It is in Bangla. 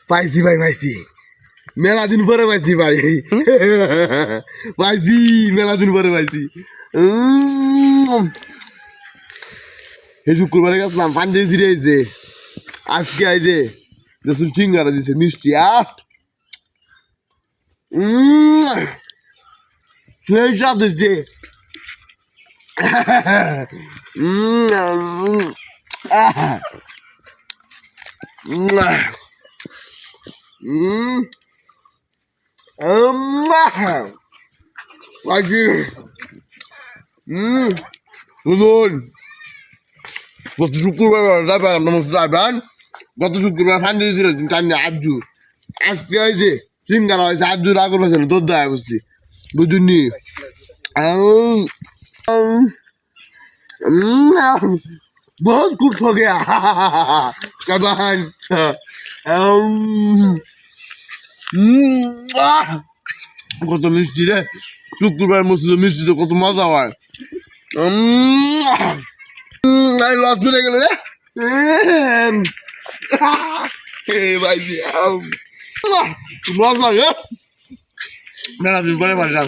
পাইছি ভাই পাইছি মেলা দিন পরে পাইছি ভাই পাইছি মেলা দিন পরে পাইছি এই শুক্রবারে গেছিলাম পাঞ্জাবি ছিঁড়ে আইছে আজকে আইছে দেখুন সিঙ্গারা দিছে মিষ্টি সেই স্বাদ হচ্ছে শুনুন গত শুক্রবার যাবেন আপনার মতো যাবেন গত শুক্রবার ফান দিয়েছিলেন টাইম আজু আজকে হয়েছে সিঙ্গারা হয়েছে আজু রাগ করছে না তোর দেখা করছি বুঝুননি बहुत कुछ हो गया कबान কত মিষ্টি রে শুক্রবার মসজিদে মিষ্টিতে কত মজা হয় লস চলে গেল রে ভাই মজা রে মেলা দিন পরে পারলাম